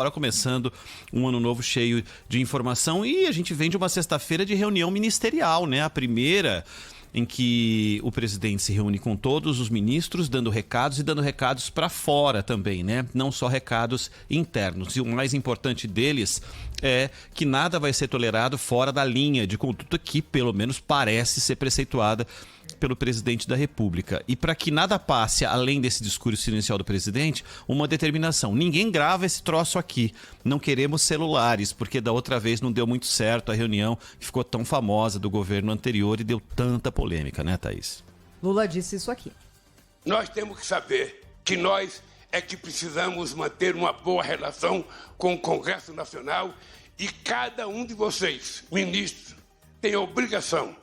Agora começando um ano novo cheio de informação e a gente vem de uma sexta-feira de reunião ministerial, né? A primeira em que o presidente se reúne com todos os ministros, dando recados e dando recados para fora também, né? Não só recados internos. E o mais importante deles é que nada vai ser tolerado fora da linha de conduta que, pelo menos, parece ser preceituada pelo presidente da República. E para que nada passe além desse discurso inicial do presidente, uma determinação. Ninguém grava esse troço aqui. Não queremos celulares, porque da outra vez não deu muito certo a reunião que ficou tão famosa do governo anterior e deu tanta polêmica, né, Thaís? Lula disse isso aqui. Nós temos que saber que nós é que precisamos manter uma boa relação com o Congresso Nacional e cada um de vocês, ministros, tem a obrigação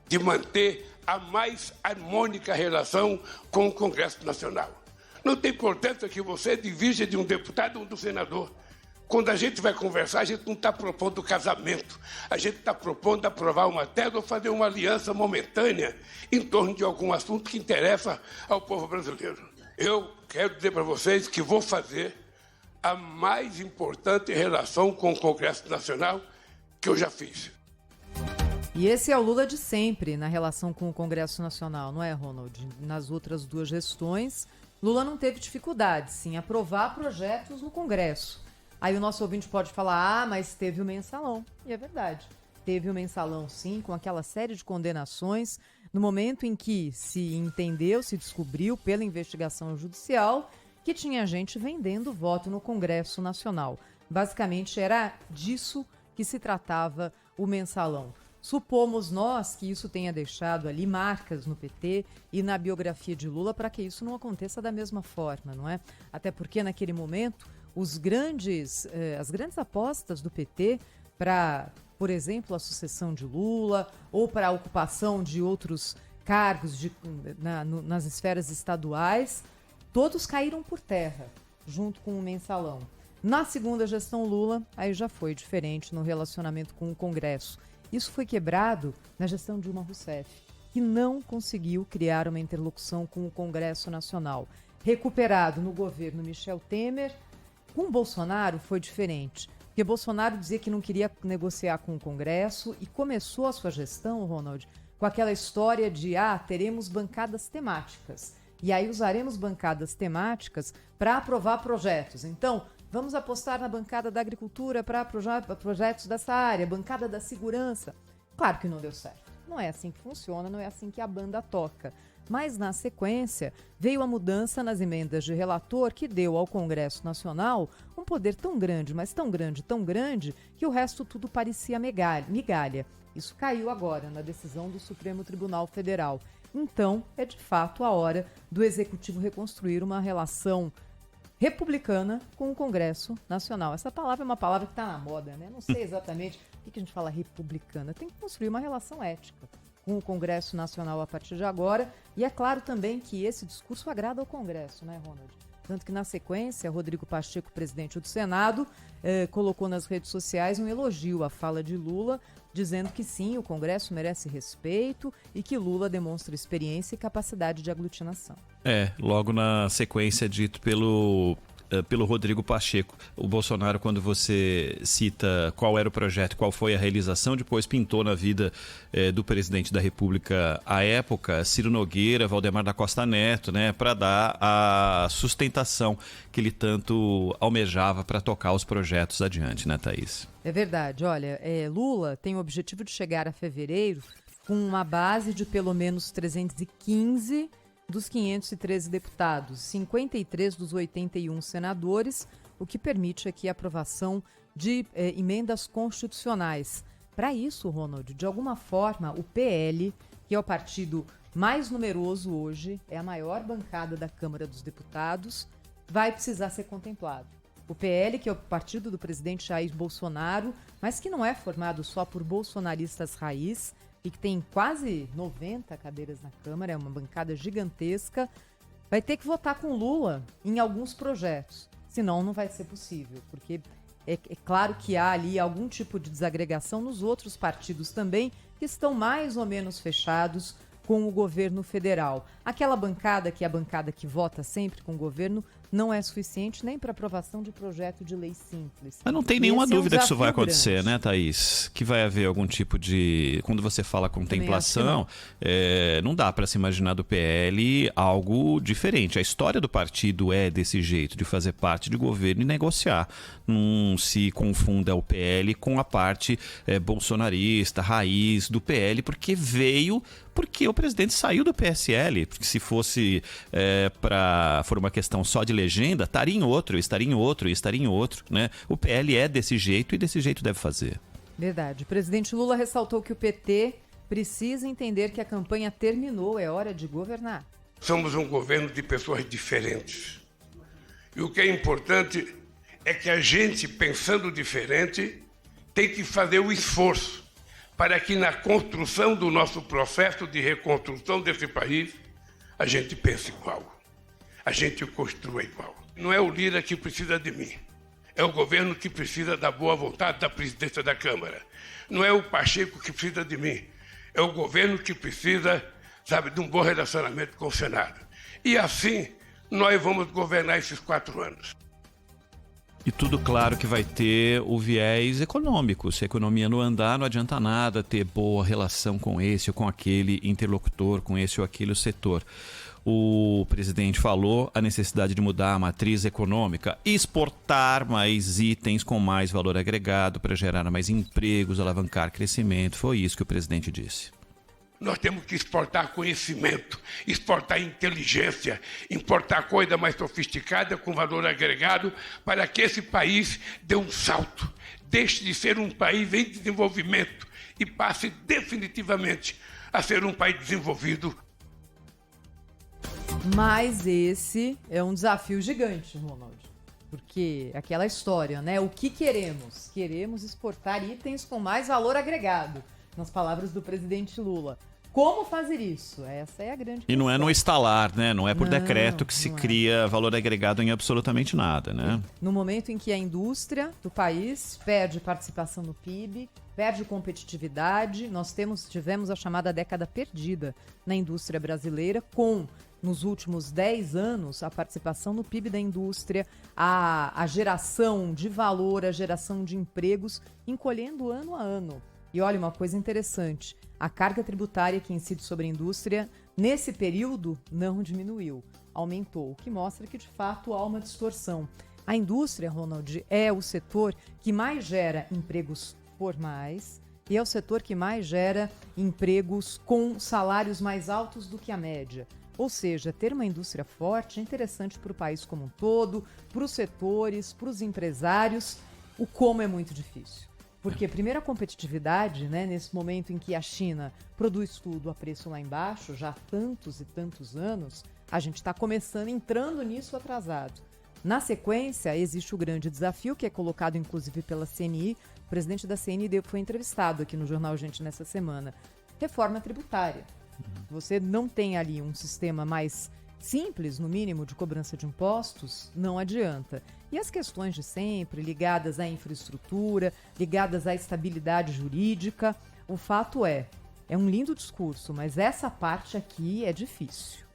de manter a mais harmônica relação com o Congresso Nacional. Não tem importância que você divija de um deputado ou do senador. Quando a gente vai conversar, a gente não está propondo casamento. A gente está propondo aprovar uma tese ou fazer uma aliança momentânea em torno de algum assunto que interessa ao povo brasileiro. Eu quero dizer para vocês que vou fazer a mais importante relação com o Congresso Nacional que eu já fiz. E esse é o Lula de sempre na relação com o Congresso Nacional, não é, Ronald? Nas outras duas gestões, Lula não teve dificuldades em aprovar projetos no Congresso. Aí o nosso ouvinte pode falar, mas teve o mensalão. E é verdade, teve o mensalão sim, com aquela série de condenações, no momento em que se entendeu, se descobriu pela investigação judicial que tinha gente vendendo voto no Congresso Nacional. Basicamente era disso que se tratava o mensalão. Supomos nós que isso tenha deixado ali marcas no PT e na biografia de Lula para que isso não aconteça da mesma forma, não é? Até porque naquele momento as grandes apostas do PT para, por exemplo, a sucessão de Lula ou para a ocupação de outros cargos nas esferas estaduais, todos caíram por terra junto com o mensalão. Na segunda gestão Lula, aí já foi diferente no relacionamento com o Congresso. Isso foi quebrado na gestão Dilma Rousseff, que não conseguiu criar uma interlocução com o Congresso Nacional. Recuperado no governo Michel Temer, com Bolsonaro foi diferente, porque Bolsonaro dizia que não queria negociar com o Congresso e começou a sua gestão, Ronald, com aquela história de teremos bancadas temáticas. E aí usaremos bancadas temáticas para aprovar projetos. Então, vamos apostar na bancada da agricultura para projetos dessa área, bancada da segurança. Claro que não deu certo. Não é assim que funciona, não é assim que a banda toca. Mas, na sequência, veio a mudança nas emendas de relator que deu ao Congresso Nacional um poder tão grande, mas tão grande, que o resto tudo parecia migalha. Isso caiu agora na decisão do Supremo Tribunal Federal. Então, é de fato a hora do Executivo reconstruir uma relação republicana com o Congresso Nacional. Essa palavra é uma palavra que está na moda, né? Não sei exatamente por que a gente fala republicana. Tem que construir uma relação ética com o Congresso Nacional a partir de agora. E é claro também que esse discurso agrada ao Congresso, né, Ronald? Tanto que na sequência, Rodrigo Pacheco, presidente do Senado, colocou nas redes sociais um elogio à fala de Lula, dizendo que sim, o Congresso merece respeito e que Lula demonstra experiência e capacidade de aglutinação. Logo na sequência dito pelo Rodrigo Pacheco. O Bolsonaro, quando você cita qual era o projeto, qual foi a realização, depois pintou na vida do presidente da República à época, Ciro Nogueira, Valdemar da Costa Neto, né, para dar a sustentação que ele tanto almejava para tocar os projetos adiante, né, Thaís? É verdade. Olha, Lula tem o objetivo de chegar a fevereiro com uma base de pelo menos 315 dos 513 deputados, 53 dos 81 senadores, o que permite aqui a aprovação de emendas constitucionais. Para isso, Ronald, de alguma forma, o PL, que é o partido mais numeroso hoje, é a maior bancada da Câmara dos Deputados, vai precisar ser contemplado. O PL, que é o partido do presidente Jair Bolsonaro, mas que não é formado só por bolsonaristas raiz, e que tem quase 90 cadeiras na Câmara, é uma bancada gigantesca, vai ter que votar com Lula em alguns projetos. Senão não vai ser possível, porque é claro que há ali algum tipo de desagregação nos outros partidos também, que estão mais ou menos fechados com o governo federal. Aquela bancada, que é a bancada que vota sempre com o governo, não é suficiente nem para aprovação de projeto de lei simples. Mas não tem nenhuma Esse é um dúvida que isso vai desafio acontecer, grande. né, Thaís? Que vai haver algum tipo de... Quando você fala contemplação, não dá para se imaginar do PL algo diferente. A história do partido é desse jeito, de fazer parte de governo e negociar. Não se confunda o PL com a parte bolsonarista, raiz do PL, porque o presidente saiu do PSL. Porque se fosse for uma questão só de legenda, estaria em outro, né? O PL é desse jeito e desse jeito deve fazer. Verdade. O presidente Lula ressaltou que o PT precisa entender que a campanha terminou, é hora de governar. Somos um governo de pessoas diferentes. E o que é importante é que a gente, pensando diferente, tem que fazer o esforço para que na construção do nosso processo de reconstrução desse país, a gente pense igual, a gente construa igual. Não é o Lira que precisa de mim, é o governo que precisa da boa vontade da presidência da Câmara. Não é o Pacheco que precisa de mim, é o governo que precisa, de um bom relacionamento com o Senado. E assim, nós vamos governar esses 4 anos. E tudo claro que vai ter o viés econômico. Se a economia não andar, não adianta nada ter boa relação com esse ou com aquele interlocutor, com esse ou aquele setor. O presidente falou a necessidade de mudar a matriz econômica, exportar mais itens com mais valor agregado para gerar mais empregos, alavancar crescimento. Foi isso que o presidente disse. Nós temos que exportar conhecimento, exportar inteligência, importar coisa mais sofisticada com valor agregado para que esse país dê um salto, deixe de ser um país em desenvolvimento e passe definitivamente a ser um país desenvolvido. Mas esse é um desafio gigante, Ronald. Porque aquela história, né? O que queremos? Queremos exportar itens com mais valor agregado, nas palavras do presidente Lula. Como fazer isso? Essa é a grande questão. E não é no estalar, né? Não é por Não, decreto que se não é. cria valor agregado em absolutamente nada, né? No momento em que a indústria do país perde participação no PIB, perde competitividade, nós tivemos a chamada década perdida na indústria brasileira, com, nos últimos 10 anos, a participação no PIB da indústria, a geração de valor, a geração de empregos, encolhendo ano a ano. E olha, uma coisa interessante, a carga tributária que incide sobre a indústria, nesse período, não diminuiu, aumentou, o que mostra que, de fato, há uma distorção. A indústria, Ronald, é o setor que mais gera empregos formais e é o setor que mais gera empregos com salários mais altos do que a média. Ou seja, ter uma indústria forte é interessante para o país como um todo, para os setores, para os empresários, o como é muito difícil. Porque, primeiro, a competitividade, né, nesse momento em que a China produz tudo a preço lá embaixo, já há tantos e tantos anos, a gente está entrando nisso atrasado. Na sequência, existe o grande desafio, que é colocado inclusive pela CNI, o presidente da CNI foi entrevistado aqui no Jornal Gente nessa semana, reforma tributária. Você não tem ali um sistema mais simples, no mínimo, de cobrança de impostos, não adianta. E as questões de sempre, ligadas à infraestrutura, ligadas à estabilidade jurídica, o fato é um lindo discurso, mas essa parte aqui é difícil.